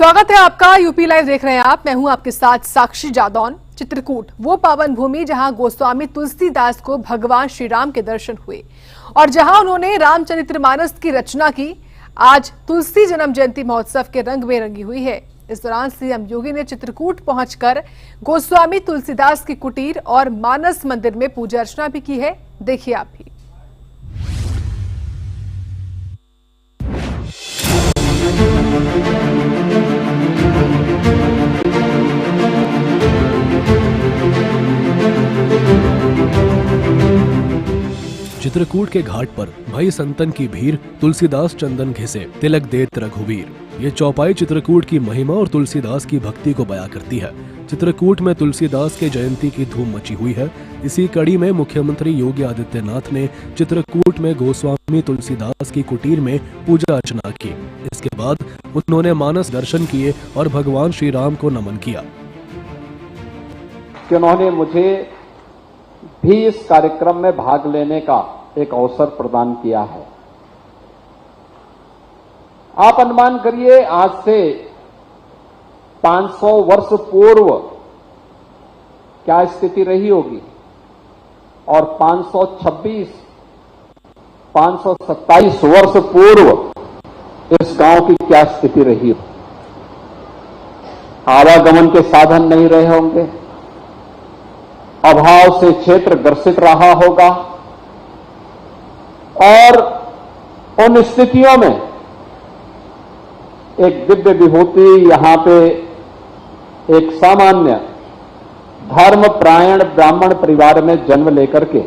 स्वागत है आपका। यूपी लाइव देख रहे हैं आप। मैं हूं आपके साथ साक्षी जादौन। चित्रकूट वो पावन भूमि जहां गोस्वामी तुलसीदास को भगवान श्री राम के दर्शन हुए और जहां उन्होंने रामचरितमानस की रचना की। आज तुलसी जन्म जयंती महोत्सव के रंग में रंगी हुई है। इस दौरान सीएम योगी ने चित्रकूट पहुंचकर गोस्वामी तुलसीदास की कुटीर और मानस मंदिर में पूजा अर्चना भी की है। देखिए आप भी। चित्रकूट के घाट पर भाई संतन की भीड़, तुलसीदास चंदन घिसे, तिलक देत रघुवीर। ये चौपाई चित्रकूट की महिमा और तुलसीदास की भक्ति को बयां करती है। चित्रकूट में तुलसीदास के जयंती की धूम मची हुई है। इसी कड़ी में मुख्यमंत्री योगी आदित्यनाथ ने चित्रकूट में गोस्वामी तुलसीदास की कुटीर में पूजा अर्चना की। इसके बाद उन्होंने मानस दर्शन किए और भगवान श्री राम को नमन किया। उन्होंने मुझे भी इस कार्यक्रम में भाग लेने का एक अवसर प्रदान किया है। आप अनुमान करिए, आज से 500 वर्ष पूर्व क्या स्थिति रही होगी और 527 वर्ष पूर्व इस गांव की क्या स्थिति रही होगी। आवागमन के साधन नहीं रहे होंगे, अभाव से क्षेत्र ग्रसित रहा होगा और उन स्थितियों में एक दिव्य विभूति यहां पे एक सामान्य धर्मपरायण ब्राह्मण परिवार में जन्म लेकर के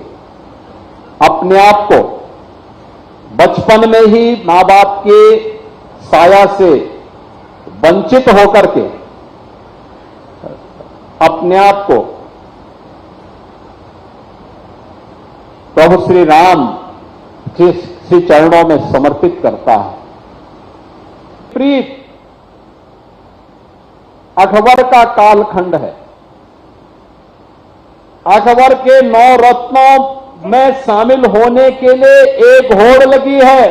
अपने आप को बचपन में ही मां बाप के साया से वंचित होकर के अपने आप को प्रभु श्री राम के श्री चरणों में समर्पित करता है। प्रीत अकबर का कालखंड है। अकबर के 9 रत्नों में शामिल होने के लिए एक होड़ लगी है,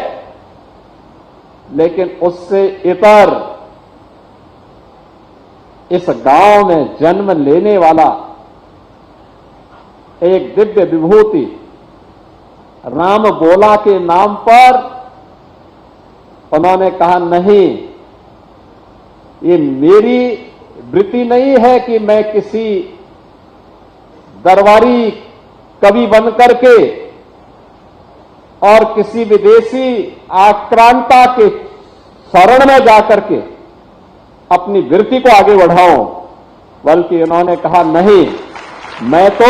लेकिन उससे इतर इस गांव में जन्म लेने वाला एक दिव्य विभूति राम बोला के नाम पर उन्होंने कहा, नहीं, ये मेरी वृत्ति नहीं है कि मैं किसी दरबारी कवि बन करके और किसी विदेशी आक्रांता के शरण में जाकर के अपनी वृत्ति को आगे बढ़ाऊं, बल्कि उन्होंने कहा, नहीं, मैं तो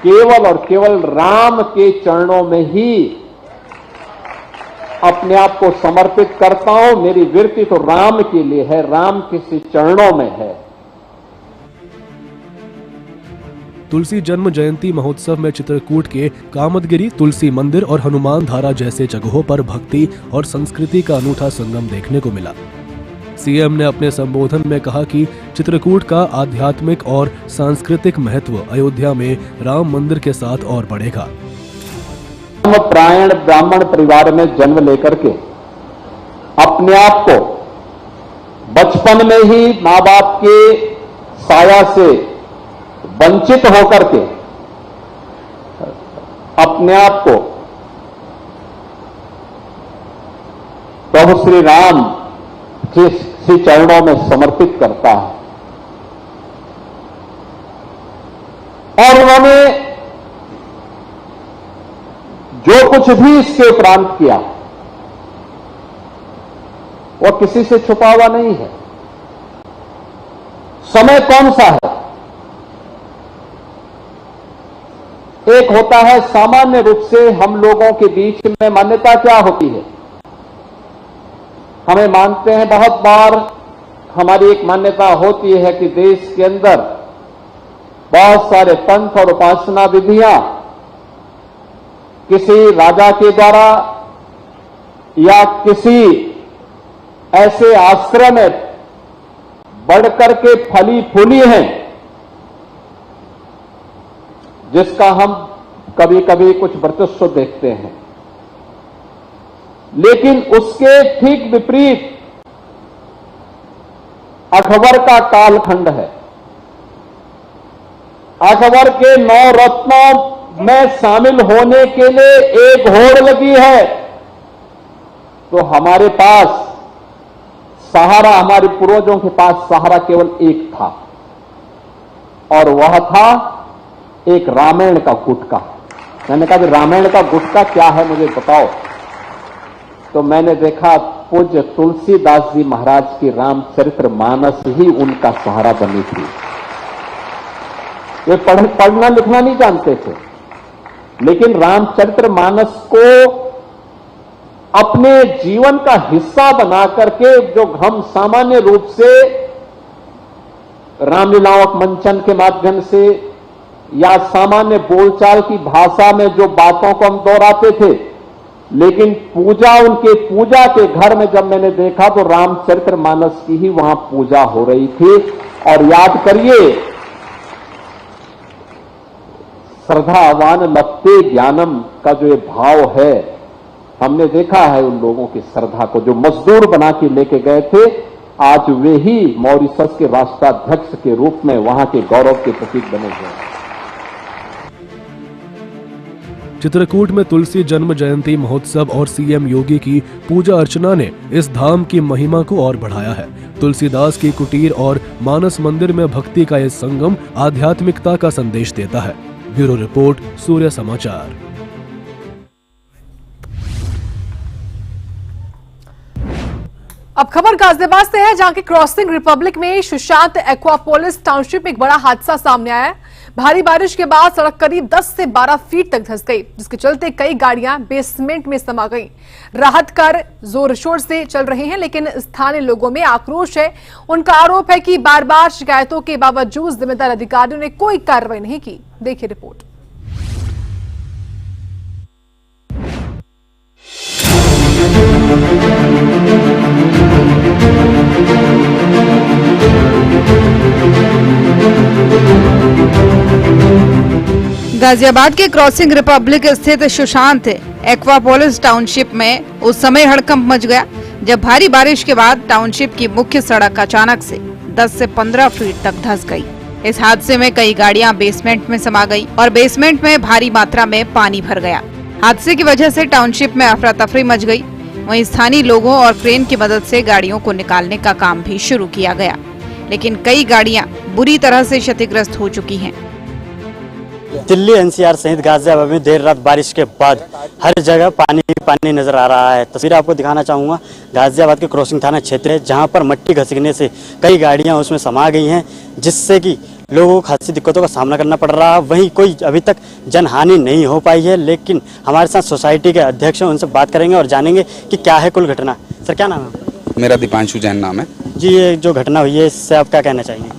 केवल और केवल राम के चरणों में ही अपने आप को समर्पित करता हूं। मेरी वृत्ति तो राम के लिए है, राम के चरणों में है। तुलसी जन्म जयंती महोत्सव में चित्रकूट के कामदगिरी, तुलसी मंदिर और हनुमान धारा जैसे जगहों पर भक्ति और संस्कृति का अनूठा संगम देखने को मिला। सीएम ने अपने संबोधन में कहा कि चित्रकूट का आध्यात्मिक और सांस्कृतिक महत्व अयोध्या में राम मंदिर के साथ और बढ़ेगा। धर्मपरायण ब्राह्मण परिवार में जन्म लेकर के अपने आप को बचपन में ही मां बाप के साया से वंचित होकर के अपने आप को प्रभु श्री राम के श्री चरणों में समर्पित करता है। और उन्होंने जो कुछ भी इसके उपरांत किया वह किसी से छुपा हुआ नहीं है। समय कौन सा है? एक होता है सामान्य रूप से हम लोगों के बीच में मान्यता क्या होती है, हमें मानते हैं, बहुत बार हमारी एक मान्यता होती है कि देश के अंदर बहुत सारे पंथ और उपासना विधियां किसी राजा के द्वारा या किसी ऐसे आश्रम में बढ़कर के फली फूली हैं जिसका हम कभी कभी कुछ वर्चस्व देखते हैं। लेकिन उसके ठीक विपरीत अकबर का कालखंड है। अकबर के 9 रत्नों में शामिल होने के लिए एक होड़ लगी है, तो हमारे पास सहारा, हमारे पूर्वजों के पास सहारा केवल एक था, और वह था एक रामायण का गुटका। मैंने कहा कि रामायण का गुटका क्या है मुझे बताओ। तो मैंने देखा पूज्य तुलसीदास जी महाराज की रामचरितमानस ही उनका सहारा बनी थी। वे पढ़ना लिखना नहीं जानते थे, लेकिन रामचरितमानस को अपने जीवन का हिस्सा बना करके, जो हम सामान्य रूप से रामलीलाओं मंचन के माध्यम से या सामान्य बोलचाल की भाषा में जो बातों को हम दोहराते थे, लेकिन पूजा, उनके पूजा के घर में जब मैंने देखा तो रामचरितमानस की ही वहां पूजा हो रही थी। और याद करिए, श्रद्धावान लभते ज्ञानम का जो ये भाव है, हमने देखा है उन लोगों की श्रद्धा को, जो मजदूर बना के लेके गए थे, आज वे ही मॉरिशस के राष्ट्राध्यक्ष के रूप में वहां के गौरव के प्रतीक बने हुए हैं। चित्रकूट में तुलसी जन्म जयंती महोत्सव और सीएम योगी की पूजा अर्चना ने इस धाम की महिमा को और बढ़ाया है। तुलसीदास की कुटीर और मानस मंदिर में भक्ति का ये संगम आध्यात्मिकता का संदेश देता है। ब्यूरो रिपोर्ट, सूर्य समाचार। अब खबर गाजियाबाद से है, जहां के क्रॉसिंग रिपब्लिक में सुशांत एक्वापोलिस टाउनशिप में एक बड़ा हादसा सामने आया है। भारी बारिश के बाद सड़क करीब 10 से 12 फीट तक धंस गई, जिसके चलते कई गाड़ियां बेसमेंट में समा गईं। राहत कार्य जोर शोर से चल रहे हैं, लेकिन स्थानीय लोगों में आक्रोश है। उनका आरोप है कि बार बार शिकायतों के बावजूद जिम्मेदार अधिकारियों ने कोई कार्रवाई नहीं की। देखिए रिपोर्ट। गाजियाबाद के क्रॉसिंग रिपब्लिक स्थित सुशांत एक्वापोलिस टाउनशिप में उस समय हड़कंप मच गया जब भारी बारिश के बाद टाउनशिप की मुख्य सड़क अचानक से 10 से 15 फीट तक धंस गई। इस हादसे में कई गाड़ियां बेसमेंट में समा गई और बेसमेंट में भारी मात्रा में पानी भर गया। हादसे की वजह से टाउनशिप में अफरा तफरी मच गई। वहीं स्थानीय लोगों और क्रेन की मदद से गाड़ियों को निकालने का काम भी शुरू किया गया, लेकिन कई गाड़ियां बुरी तरह से क्षतिग्रस्त हो चुकी हैं। दिल्ली एनसीआर सहित गाजियाबाद में देर रात बारिश के बाद हर जगह पानी पानी नजर आ रहा है। तस्वीर आपको दिखाना चाहूंगा, गाजियाबाद के क्रॉसिंग थाना क्षेत्र है, जहां पर मिट्टी घसीटने से कई गाड़ियां उसमें समा गई हैं, जिससे कि लोगों को खासी दिक्कतों का सामना करना पड़ रहा है। वहीं कोई अभी तक जनहानि नहीं हो पाई है, लेकिन हमारे साथ सोसाइटी के अध्यक्ष हैं, उनसे बात करेंगे और जानेंगे कि क्या है कुल घटना। सर, क्या नाम है? मेरा दीपांशु जैन नाम है जी। ये जो घटना हुई है, इससे आप क्या कहना चाहेंगे?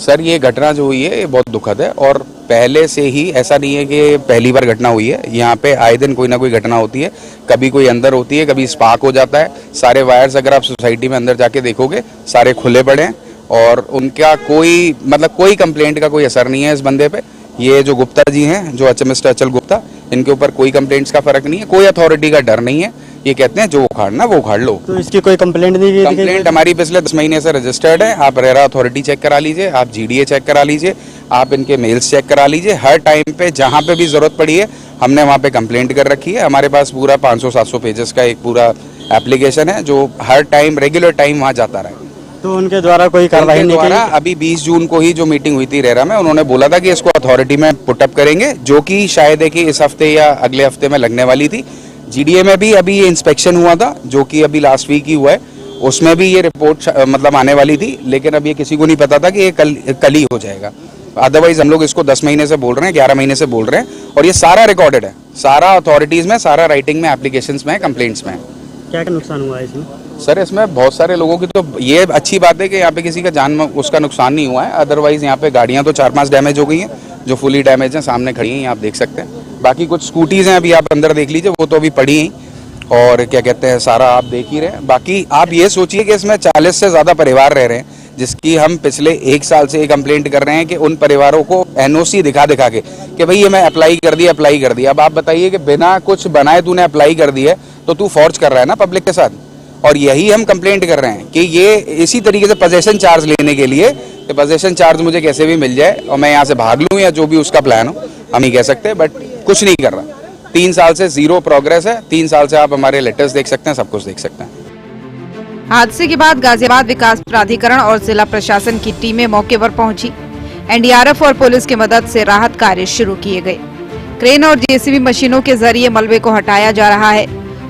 सर, ये घटना जो हुई है ये बहुत दुखद है, और पहले से ही ऐसा नहीं है कि पहली बार घटना हुई है। यहाँ पे आए दिन कोई ना कोई घटना होती है, कभी कोई अंदर होती है, कभी स्पार्क हो जाता है। सारे वायर्स अगर आप सोसाइटी में अंदर जाके देखोगे सारे खुले पड़े हैं, और उनका कोई कंप्लेंट का कोई असर नहीं है इस बंदे पे। ये जो गुप्ता जी हैं, जो मिस्टर अचल गुप्ता, इनके ऊपर कोई कंप्लेंट्स का फर्क नहीं है, कोई अथॉरिटी का डर नहीं है। ये कहते हैं जो उखाड़ना वो उखाड़ लो। तो इसकी कोई कंप्लेंट नहीं है? कंप्लेंट हमारी पिछले 10 महीने से रजिस्टर्ड है। आप रेरा अथॉरिटी चेक करा लीजिए, आप जीडीए चेक करा लीजिए, आप इनके मेल्स चेक करा लीजिए। हर टाइम पे जहाँ पे भी जरूरत पड़ी है हमने वहाँ पे कंप्लेंट कर रखी है। हमारे पास पूरा 500-700 पेजेस का एक पूरा एप्लीकेशन है, जो हर टाइम रेगुलर टाइम वहाँ जाता रहे। तो उनके द्वारा कोई कार्रवाई नहीं की? अभी 20 जून को ही जो मीटिंग हुई थी रेरा में, उन्होंने बोला था कि इसको अथॉरिटी में पुटअप करेंगे, जो कि शायद है कि इस हफ्ते या अगले हफ्ते में लगने वाली थी। जीडीए में भी अभी ये इंस्पेक्शन हुआ था, जो कि अभी लास्ट वीक ही हुआ है, उसमें भी ये रिपोर्ट आने वाली थी, लेकिन अब ये किसी को नहीं पता था कि ये कल ही हो जाएगा। अदरवाइज हम लोग इसको 10 महीने से बोल रहे हैं, 11 महीने से बोल रहे हैं, और ये सारा रिकॉर्डेड है, सारा अथॉरिटीज में, सारा राइटिंग में, एप्लीकेशंस में, कंप्लेंट्स में। क्या क्या नुकसान हुआ है इसमें? सर, इसमें बहुत सारे लोगों की, तो ये अच्छी बात है कि यहाँ पे किसी का जान उसका नुकसान नहीं हुआ है। अदरवाइज यहाँ पे गाड़ियाँ तो 4-5 डैमेज हो गई हैं, जो फुली डैमेज हैं, सामने खड़ी हैं, आप देख सकते हैं। बाकी कुछ स्कूटीज हैं, अभी आप अंदर देख लीजिए, वो तो अभी पड़ी हैं, और क्या कहते हैं, सारा आप देख ही रहे हैं। बाकी आप ये सोचिए कि इसमें 40 से ज़्यादा परिवार रह रहे हैं, जिसकी हम पिछले 1 साल से कंप्लेंट कर रहे हैं कि उन परिवारों को एनओसी दिखा के कि भाई ये मैं अप्लाई कर दिया। अब आप बताइए कि बिना कुछ बनाए तूने अप्लाई कर दिया, तो तू फॉर्ज कर रहा है ना पब्लिक के साथ। और यही हम कंप्लेंट कर रहे हैं कि ये इसी तरीके से पोजेशन चार्ज लेने के लिए कि पोजेशन चार्ज मुझे कैसे भी मिल जाए और मैं यहाँ से भाग लूँ या जो भी उसका प्लान हो, हम नहीं कह सकते, बट कुछ नहीं कर रहा। 3 साल से जीरो प्रोग्रेस है। 3 साल से आप हमारे लेटर्स देख सकते हैं, सब कुछ देख सकते हैं। हादसे के बाद गाजियाबाद विकास प्राधिकरण और जिला प्रशासन की टीमें मौके पर पहुंची। एनडीआरएफ और पुलिस की मदद से राहत कार्य शुरू किए गए। क्रेन और जेसीबी मशीनों के जरिए मलबे को हटाया जा रहा है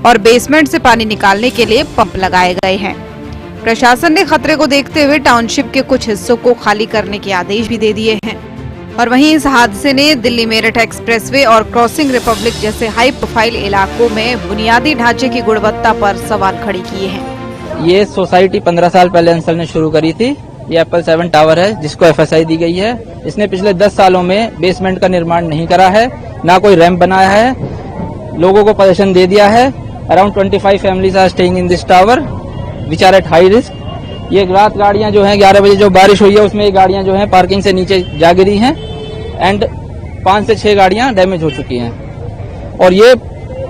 और बेसमेंट से पानी निकालने के लिए पंप लगाए गए हैं। प्रशासन ने खतरे को देखते हुए टाउनशिप के कुछ हिस्सों को खाली करने के आदेश भी दे दिए हैं। और वहीं इस हादसे ने दिल्ली मेरठ एक्सप्रेसवे और क्रॉसिंग रिपब्लिक जैसे हाई प्रोफाइल इलाकों में बुनियादी ढांचे की गुणवत्ता पर सवाल खड़े किए हैं। ये सोसाइटी 15 साल पहले अंसर ने शुरू करी थी। ये एप्पल 7 टावर है जिसको FSI दी गई है। इसने पिछले 10 सालों में बेसमेंट का निर्माण नहीं करा है, ना कोई रैंप बनाया है, लोगों को पोजीशन दे दिया है। Around 25 families are staying in this tower which are at high risk. ये रात गाड़ियां जो हैं 11 बजे जो बारिश हुई है उसमें ये गाड़ियां जो हैं पार्किंग से नीचे जा गिरी हैं एंड 5 से 6 गाड़ियां डैमेज हो चुकी हैं। और ये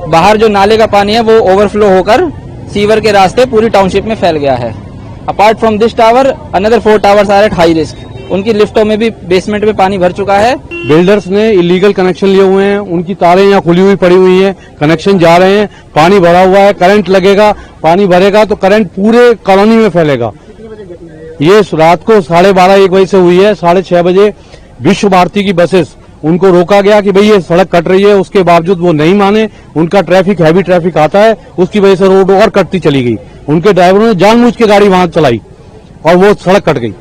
बाहर जो नाले का पानी है वो ओवरफ्लो होकर सीवर के रास्ते पूरी टाउनशिप में फैल गया है। Apart from this tower another 4 towers are at high risk. उनकी लिफ्टों में भी बेसमेंट में पानी भर चुका है। बिल्डर्स ने इलीगल कनेक्शन लिए हुए हैं, उनकी तारें यहाँ खुली हुई पड़ी हुई हैं, कनेक्शन जा रहे हैं, पानी भरा हुआ है, करंट लगेगा, पानी भरेगा तो करंट पूरे कॉलोनी में फैलेगा। ये रात को 12:30-1 बजे से हुई है। 6:30 बजे विश्व भारती की बसेस उनको रोका गया कि भाई ये सड़क कट रही है, उसके बावजूद वो नहीं माने। उनका ट्रैफिक हैवी ट्रैफिक आता है, उसकी वजह से रोड और कटती चली गई। उनके ड्राइवरों ने जानबूझ के गाड़ी वहां चलाई और वो सड़क कट गई।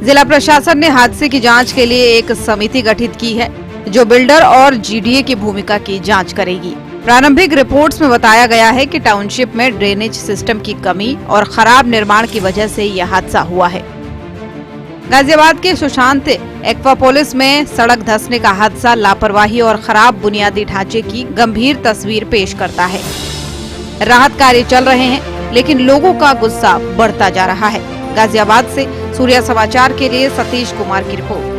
जिला प्रशासन ने हादसे की जांच के लिए एक समिति गठित की है जो बिल्डर और GDA की भूमिका की जांच करेगी। प्रारंभिक रिपोर्ट्स में बताया गया है कि टाउनशिप में ड्रेनेज सिस्टम की कमी और खराब निर्माण की वजह से यह हादसा हुआ है। गाजियाबाद के सुशांत एक्वापोलिस में सड़क धंसने का हादसा लापरवाही और खराब बुनियादी ढांचे की गंभीर तस्वीर पेश करता है। राहत कार्य चल रहे हैं लेकिन लोगों का गुस्सा बढ़ता जा रहा है। गाजियाबाद से सूर्या समाचार के लिए सतीश कुमार की रिपोर्ट।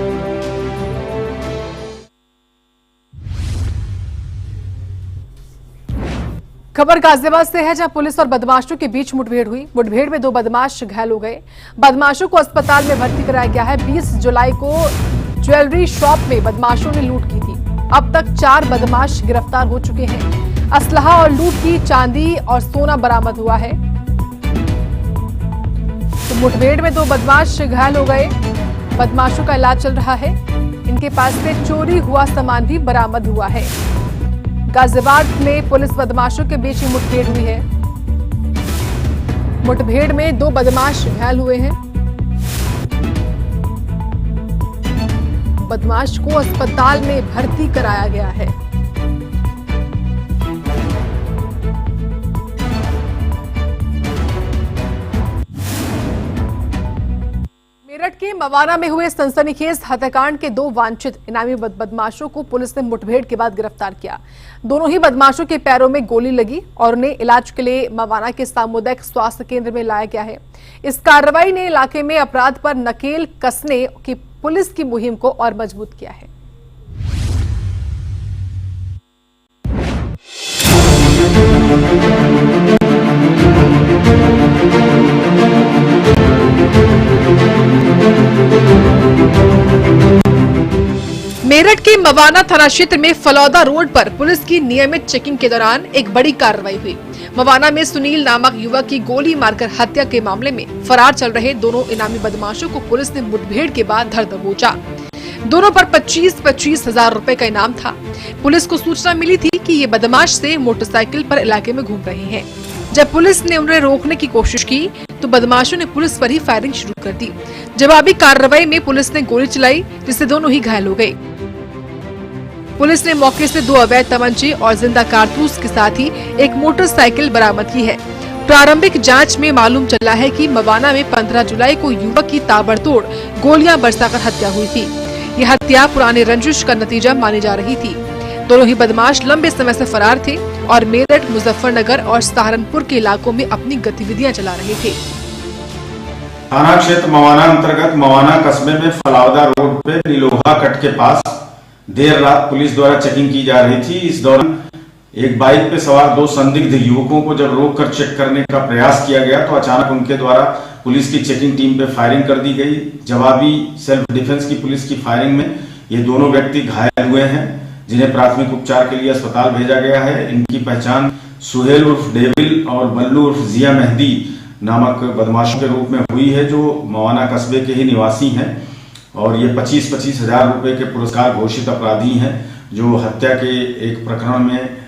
खबर गाजियाबाद से है जहां पुलिस और बदमाशों के बीच मुठभेड़ हुई। मुठभेड़ में 2 बदमाश घायल हो गए। बदमाशों को अस्पताल में भर्ती कराया गया है। 20 जुलाई को ज्वेलरी शॉप में बदमाशों ने लूट की थी। अब तक 4 बदमाश गिरफ्तार हो चुके हैं। असलहा और लूट की चांदी और सोना बरामद हुआ है। तो मुठभेड़ में 2 बदमाश घायल हो गए। बदमाशों का इलाज चल रहा है। इनके पास से चोरी हुआ सामान भी बरामद हुआ है। गाजियाबाद में पुलिस बदमाशों के बीच ही मुठभेड़ हुई है। मुठभेड़ में 2 बदमाश घायल हुए हैं। बदमाश को अस्पताल में भर्ती कराया गया है। मेरठ के मवाना में हुए सनसनीखेज हत्याकांड के 2 वांछित इनामी बदमाशों को पुलिस ने मुठभेड़ के बाद गिरफ्तार किया। दोनों ही बदमाशों के पैरों में गोली लगी और उन्हें इलाज के लिए मवाना के सामुदायिक स्वास्थ्य केंद्र में लाया गया है। इस कार्रवाई ने इलाके में अपराध पर नकेल कसने की पुलिस की मुहिम को और मजबूत किया है। मेरठ के मवाना थाना क्षेत्र में फलौदा रोड पर पुलिस की नियमित चेकिंग के दौरान एक बड़ी कार्रवाई हुई। मवाना में सुनील नामक युवक की गोली मारकर हत्या के मामले में फरार चल रहे दोनों इनामी बदमाशों को पुलिस ने मुठभेड़ के बाद धर दबोचा। दोनों पर 25-25 हजार रुपए का इनाम था। पुलिस को सूचना मिली थी कि ये बदमाश से मोटरसाइकिल पर इलाके में घूम रहे हैं। जब पुलिस ने उन्हें रोकने की कोशिश की तो बदमाशों ने पुलिस पर ही फायरिंग शुरू कर दी। जवाबी कार्रवाई में पुलिस ने गोली चलाई जिससे दोनों ही घायल हो गए। पुलिस ने मौके से 2 अवैध तमंचे और जिंदा कारतूस के साथ ही एक मोटरसाइकिल बरामद की है। प्रारंभिक जांच में मालूम चला है कि मवाना में 15 जुलाई को युवक की ताबड़तोड़ गोलियां बरसाकर हत्या हुई थी। यह हत्या पुराने रंजिश का नतीजा मानी जा रही थी। दोनों ही बदमाश लंबे समय से फरार थे और मेरठ, मुजफ्फरनगर और सहारनपुर के इलाकों में अपनी गतिविधियां चला रहे थे। थाना क्षेत्र मवाना अंतर्गत मवाना कस्बे में फलौदा रोड पे नीलोहा कट के पास देर रात पुलिस द्वारा चेकिंग की जा रही थी। इस दौरान एक बाइक पे सवार 2 संदिग्ध युवकों को जब रोककर चेक करने का प्रयास किया गया तो अचानक उनके द्वारा पुलिस की चेकिंग टीम पे फायरिंग कर दी गई। जवाबी सेल्फ डिफेंस की पुलिस की फायरिंग में ये दोनों व्यक्ति घायल हुए हैं, जिन्हें प्राथमिक उपचार के लिए अस्पताल भेजा गया है। इनकी पहचान सुहेल उर्फ डेविल और बल्लू उर्फ जिया मेहदी नामक बदमाशों के रूप में हुई है, जो मवाना कस्बे के ही निवासी हैं और ये 25-25 हजार रुपए के पुरस्कार घोषित अपराधी हैं, जो हत्या के एक प्रकरण में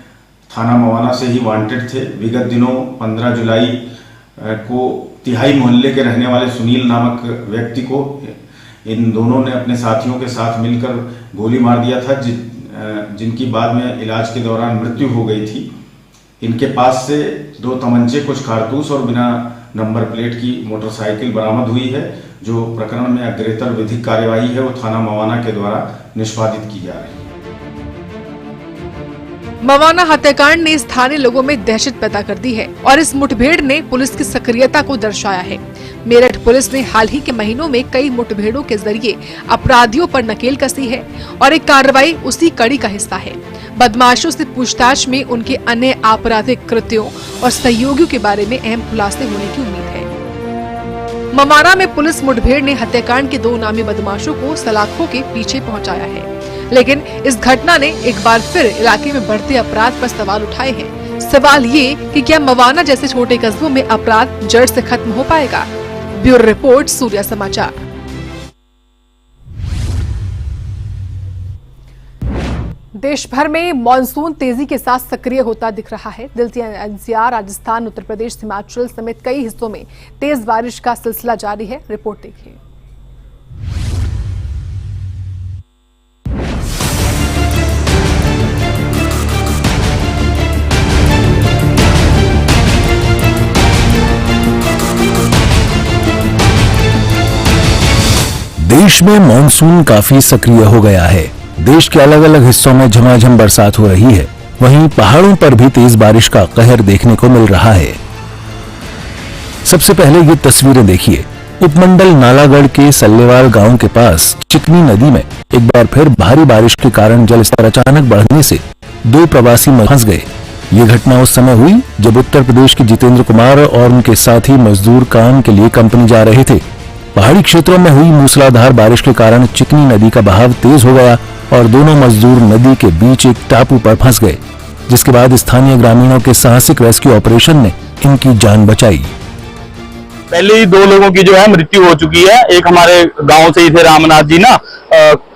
थाना मवाना से ही वांटेड थे। विगत दिनों 15 जुलाई को तिहाई मोहल्ले के रहने वाले सुनील नामक व्यक्ति को इन दोनों ने अपने साथियों के साथ मिलकर गोली मार दिया था, जिनकी बाद में इलाज के दौरान मृत्यु हो गई थी। इनके पास से 2 तमंचे, कुछ कारतूस और बिना नंबर प्लेट की मोटरसाइकिल बरामद हुई है। जो प्रकरण में अग्रेतर विधिक कार्यवाही है वो थाना मवाना के द्वारा निष्पादित की जा रही है। मवाना हत्याकांड ने स्थानीय लोगों में दहशत पैदा कर दी है और इस मुठभेड़ ने पुलिस की सक्रियता को दर्शाया है। मेरठ पुलिस ने हाल ही के महीनों में कई मुठभेड़ों के जरिए अपराधियों पर नकेल कसी है और एक कार्रवाई उसी कड़ी का हिस्सा है। बदमाशों से पूछताछ में उनके अन्य आपराधिक कृत्यों और सहयोगियों के बारे में अहम खुलासे होने की उम्मीद है। मवाना में पुलिस मुठभेड़ ने हत्याकांड के 2 नामी बदमाशों को सलाखों के पीछे पहुंचाया है, लेकिन इस घटना ने एक बार फिर इलाके में बढ़ते अपराध पर सवाल उठाए हैं। सवाल ये कि क्या मवाना जैसे छोटे कस्बों में अपराध जड़ से खत्म हो पाएगा? ब्यूरो रिपोर्ट, सूर्या समाचार। देश भर में मॉनसून तेजी के साथ सक्रिय होता दिख रहा है। दिल्ली एनसीआर, राजस्थान, उत्तर प्रदेश, हिमाचल समेत कई हिस्सों में तेज बारिश का सिलसिला जारी है। रिपोर्ट देखिए। देश में मॉनसून काफी सक्रिय हो गया है। देश के अलग अलग हिस्सों में झमाझम बरसात हो रही है, वहीं पहाड़ों पर भी तेज बारिश का कहर देखने को मिल रहा है। सबसे पहले ये तस्वीरें देखिए। उपमंडल नालागढ़ के सल्लेवाल गांव के पास चिकनी नदी में एक बार फिर भारी बारिश के कारण जलस्तर अचानक बढ़ने से 2 प्रवासी फंस गए। ये घटना उस समय हुई जब उत्तर प्रदेश के जितेंद्र कुमार और उनके साथी मजदूर काम के लिए कंपनी जा रहे थे। पहाड़ी क्षेत्रों में हुई मूसलाधार बारिश के कारण चिकनी नदी का बहाव तेज हो गया और दोनों मजदूर नदी के बीच एक टापू पर फंस गए, जिसके बाद स्थानीय ग्रामीणों के साहसिक रेस्क्यू ऑपरेशन ने इनकी जान बचाई। पहले ही 2 लोगों की जो है मृत्यु हो चुकी है। एक हमारे गांव से ही थे रामनाथ जी ना,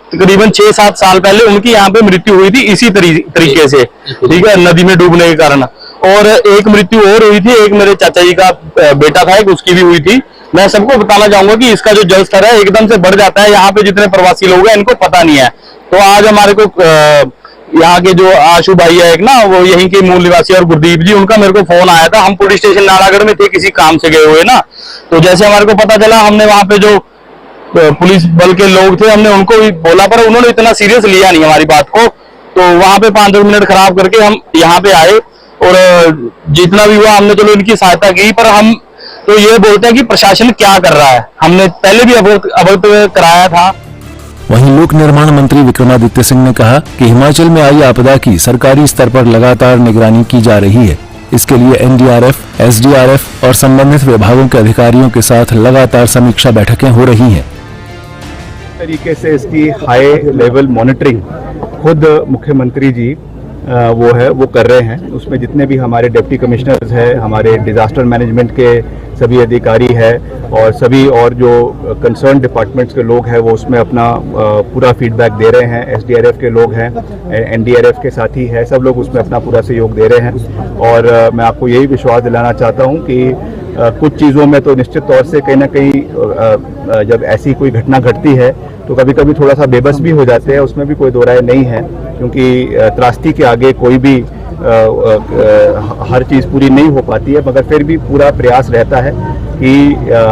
तकरीबन 6-7 साल पहले उनकी यहाँ पे मृत्यु हुई थी इसी तरीके से, ठीक है, नदी में डूबने के कारण। और एक मृत्यु और हुई थी, एक मेरे चाचा जी का बेटा था, एक उसकी भी हुई थी। मैं सबको बताना चाहूंगा कि इसका जो जल स्तर है एकदम से बढ़ जाता है। यहाँ पे जितने प्रवासी लोग हैं इनको पता नहीं है। तो आज हमारे को यहाँ के जो आशु भाई है एक ना, वो यहीं के मूल निवासी, और गुरदीप जी, उनका मेरे को फोन आया था। हम पुलिस स्टेशन नालागढ़ में थे, किसी काम से गए हुए ना, तो जैसे हमारे को पता चला, हमने वहां पे जो पुलिस बल के लोग थे हमने उनको भी बोला, पर उन्होंने इतना सीरियस लिया नहीं हमारी बात को। तो वहां पे 5-10 मिनट खराब करके हम यहाँ पे आए और जितना भी हुआ हमने चलो इनकी सहायता की। पर हम तो ये बोलते हैं कि प्रशासन क्या कर रहा है, हमने पहले भी अवगत कराया था। वहीं लोक निर्माण मंत्री विक्रमादित्य सिंह ने कहा कि हिमाचल में आई आपदा की सरकारी स्तर पर लगातार निगरानी की जा रही है। इसके लिए एनडीआरएफ, एसडीआरएफ और संबंधित विभागों के अधिकारियों के साथ लगातार समीक्षा बैठकें हो रही हैं। तरीके से इसकी हाई लेवल मॉनिटरिंग खुद मुख्यमंत्री जी वो कर रहे हैं। उसमें जितने भी हमारे डिप्टी कमिश्नर्स हैं, हमारे डिजास्टर मैनेजमेंट के सभी अधिकारी हैं और सभी और जो कंसर्न डिपार्टमेंट्स के लोग हैं वो उसमें अपना पूरा फीडबैक दे रहे हैं। एसडीआरएफ के लोग हैं, एनडीआरएफ के साथी हैं, सब लोग उसमें अपना पूरा सहयोग दे रहे हैं। और मैं आपको यही विश्वास दिलाना चाहता हूं कि कुछ चीज़ों में तो निश्चित तौर से कहीं ना कहीं जब ऐसी कोई घटना घटती है तो कभी कभी थोड़ा सा बेबस भी हो जाते हैं, उसमें भी कोई दो राय नहीं है, क्योंकि त्रासदी के आगे कोई भी हर चीज़ पूरी नहीं हो पाती है। मगर फिर भी पूरा प्रयास रहता है कि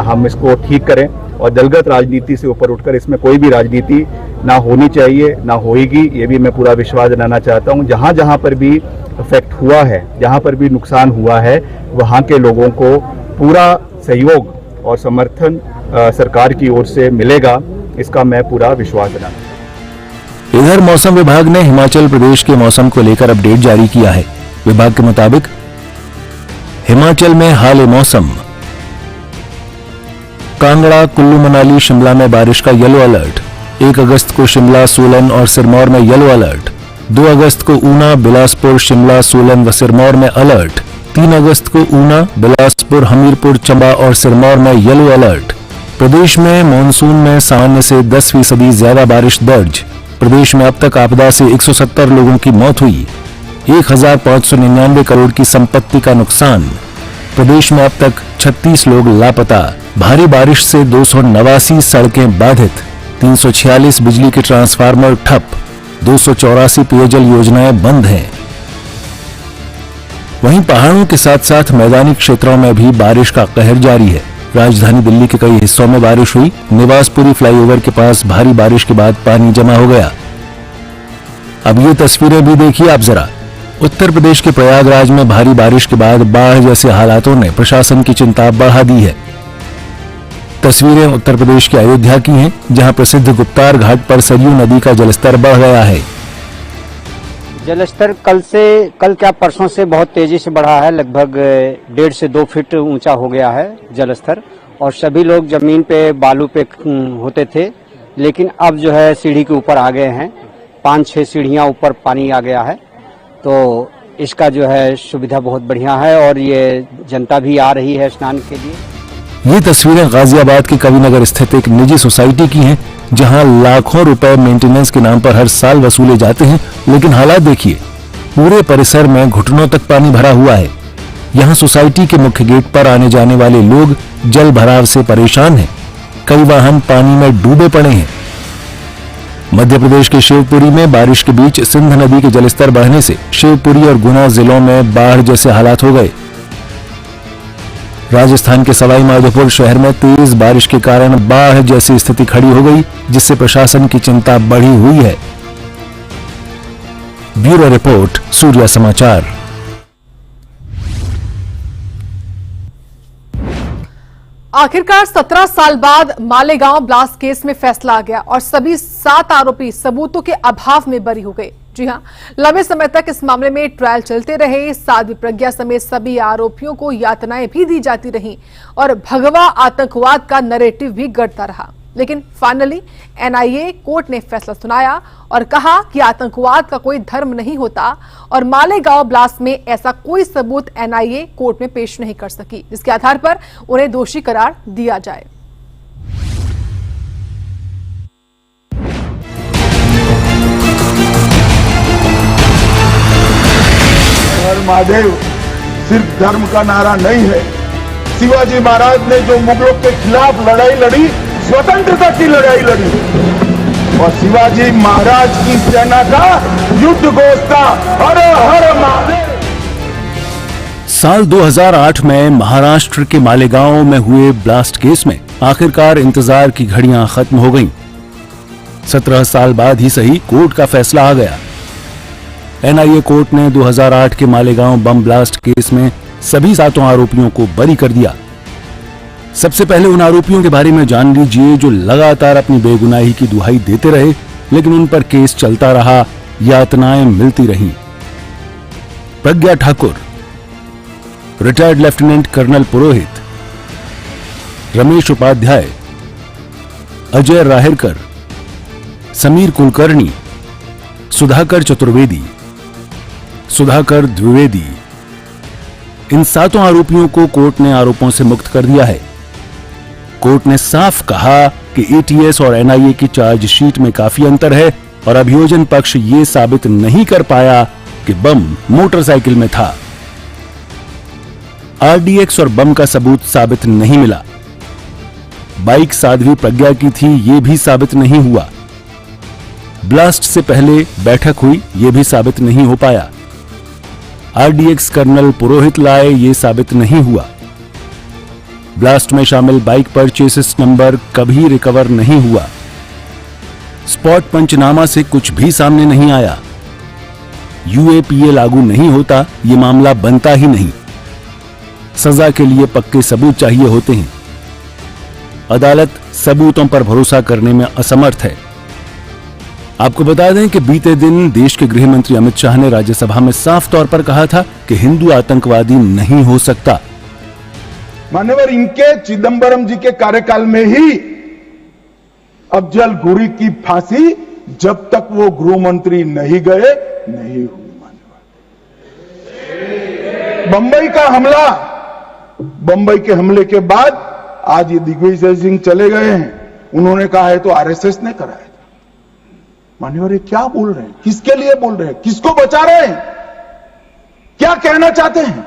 हम इसको ठीक करें और दलगत राजनीति से ऊपर उठकर इसमें कोई भी राजनीति ना होनी चाहिए, ना होएगी, ये भी मैं पूरा विश्वास दिलाना चाहता हूँ। जहाँ जहाँ पर भी इफेक्ट हुआ है, जहाँ पर भी नुकसान हुआ है, वहाँ के लोगों को पूरा सहयोग और समर्थन सरकार की ओर से मिलेगा, इसका मैं पूरा विश्वास दिलाना चाहता हूं। इधर मौसम विभाग ने हिमाचल प्रदेश के मौसम को लेकर अपडेट जारी किया है। विभाग के मुताबिक हिमाचल में हाल मौसम। कांगड़ा, कुल्लू मनाली, शिमला में बारिश का येलो अलर्ट। 1 अगस्त को शिमला, सोलन और सिरमौर में येलो अलर्ट। 2 अगस्त को ऊना, बिलासपुर, शिमला, सोलन व सिरमौर में अलर्ट। 3 अगस्त को ऊना, बिलासपुर, हमीरपुर, चंबा और सिरमौर में येलो अलर्ट। प्रदेश में मानसून में सामान्य से 10% ज्यादा बारिश दर्ज। प्रदेश में अब तक आपदा से 170 लोगों की मौत हुई। 1599 करोड़ की संपत्ति का नुकसान। प्रदेश में अब तक 36 लोग लापता। भारी बारिश से 289 सड़कें बाधित। 346 बिजली के ट्रांसफार्मर ठप। 284 पेयजल योजनाएं बंद हैं। वहीं पहाड़ों के साथ साथ मैदानी क्षेत्रों में भी बारिश का कहर जारी है। राजधानी दिल्ली के कई हिस्सों में बारिश हुई। निवासपुरी फ्लाईओवर के पास भारी बारिश के बाद पानी जमा हो गया। अब ये तस्वीरें भी देखिए आप जरा। उत्तर प्रदेश के प्रयागराज में भारी बारिश के बाद बाढ़ जैसे हालातों ने प्रशासन की चिंता बढ़ा दी है। तस्वीरें उत्तर प्रदेश के अयोध्या की हैं, जहां प्रसिद्ध गुप्तार घाट पर सरयू नदी का जलस्तर बढ़ गया है। जलस्तर कल क्या परसों से बहुत तेजी से बढ़ा है। लगभग 1.5 से 2 फीट ऊंचा हो गया है जलस्तर। और सभी लोग जमीन पे बालू पे होते थे, लेकिन अब जो है सीढ़ी के ऊपर आ गए हैं। 5-6 सीढ़ियां ऊपर पानी आ गया है, तो इसका जो है सुविधा बहुत बढ़िया है और ये जनता भी आ रही है स्नान के लिए। ये तस्वीरें गाजियाबाद के कविनगर स्थित एक निजी सोसाइटी की हैं, जहां लाखों रुपए मेंटेनेंस के नाम पर हर साल वसूले जाते हैं। लेकिन हालात देखिए, पूरे परिसर में घुटनों तक पानी भरा हुआ है। यहां सोसाइटी के मुख्य गेट पर आने जाने वाले लोग जल भराव से परेशान हैं। कई वाहन पानी में डूबे पड़े हैं। मध्य प्रदेश के शिवपुरी में बारिश के बीच सिंध नदी के जलस्तर बढ़ने से शिवपुरी और गुना जिलों में बाढ़ जैसे हालात हो गए। राजस्थान के सवाई माधोपुर शहर में तेज बारिश के कारण बाढ़ जैसी स्थिति खड़ी हो गई, जिससे प्रशासन की चिंता बढ़ी हुई है। ब्यूरो रिपोर्ट, सूर्या समाचार। आखिरकार 17 साल बाद मालेगांव ब्लास्ट केस में फैसला आ गया और सभी 7 आरोपी सबूतों के अभाव में बरी हो गए। जी हां, लंबे समय तक इस मामले में ट्रायल चलते रहे। साध्वी प्रज्ञा समेत सभी आरोपियों को यातनाएं भी दी जाती रहीं और भगवा आतंकवाद का नैरेटिव भी गढ़ता रहा। लेकिन फाइनली एनआईए कोर्ट ने फैसला सुनाया और कहा कि आतंकवाद का कोई धर्म नहीं होता और मालेगांव ब्लास्ट में ऐसा कोई सबूत एनआईए कोर्ट में पेश नहीं कर सकी, जिसके आधार पर उन्हें दोषी करार दिया जाए। हर महादेव सिर्फ धर्म का नारा नहीं है। शिवाजी महाराज ने जो मुगलों के खिलाफ लड़ाई लड़ी, स्वतंत्रता की लड़ाई लड़ी और शिवाजी महाराज की सेना का युद्ध घोष था, हर हर महादेव। साल 2008 में महाराष्ट्र के मालेगांव में हुए ब्लास्ट केस में आखिरकार इंतजार की घड़ियां खत्म हो गईं। 17 साल बाद ही सही कोर्ट का फैसला आ गया। एनआईए कोर्ट ने 2008 के मालेगांव बम ब्लास्ट केस में सभी 7 आरोपियों को बरी कर दिया। सबसे पहले उन आरोपियों के बारे में जान लीजिए जो लगातार अपनी बेगुनाही की दुहाई देते रहे, लेकिन उन पर केस चलता रहा, यातनाएं मिलती रहीं। Pragya Thakur, retired lieutenant colonel पुरोहित, रमेश उपाध्याय, अजय राहेरकर, समीर कुलकर्णी, सुधाकर चतुर्वेदी, सुधाकर द्विवेदी, इन 7 आरोपियों को कोर्ट ने आरोपों से मुक्त कर दिया है। कोर्ट ने साफ कहा कि एटीएस और एनआईए की चार्जशीट में काफी अंतर है और अभियोजन पक्ष ये साबित नहीं कर पाया कि बम मोटरसाइकिल में था। आरडीएक्स और बम का सबूत साबित नहीं मिला। बाइक साध्वी प्रज्ञा की थी, ये भी साबित नहीं हुआ। ब्लास्ट से पहले बैठक हुई, ये भी साबित नहीं हो पाया। आरडीएक्स कर्नल पुरोहित लाए, ये साबित नहीं हुआ। ब्लास्ट में शामिल बाइक पर चेसिस नंबर कभी रिकवर नहीं हुआ। स्पॉट पंचनामा से कुछ भी सामने नहीं आया। यूएपीए लागू नहीं होता, ये मामला बनता ही नहीं। सजा के लिए पक्के सबूत चाहिए होते हैं। अदालत सबूतों पर भरोसा करने में असमर्थ है। आपको बता दें कि बीते दिन देश के गृह मंत्री अमित शाह ने राज्यसभा में साफ तौर पर कहा था कि हिंदू आतंकवादी नहीं हो सकता। मान्यवर, इनके चिदंबरम जी के कार्यकाल में ही अफजल गुरी की फांसी जब तक वो गृह मंत्री नहीं गए नहीं हुई। मान्यवर, बंबई का हमला, बंबई के हमले के बाद आज ये दिग्विजय सिंह चले गए हैं, उन्होंने कहा है तो आरएसएस ने कराया था। मान्यवर, ये क्या बोल रहे हैं? किसके लिए बोल रहे हैं? किसको बचा रहे हैं? क्या कहना चाहते हैं?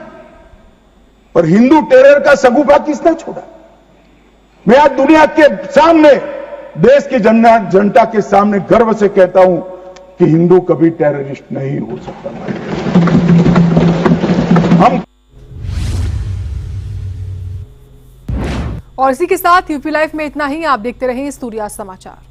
पर हिंदू टेरर का सगुफा किसने छोड़ा? मैं आज दुनिया के सामने, देश की जनता के सामने गर्व से कहता हूं कि हिंदू कभी टेररिस्ट नहीं हो सकता। हम और इसी के साथ यूपी लाइव में इतना ही। आप देखते रहें सूर्या समाचार।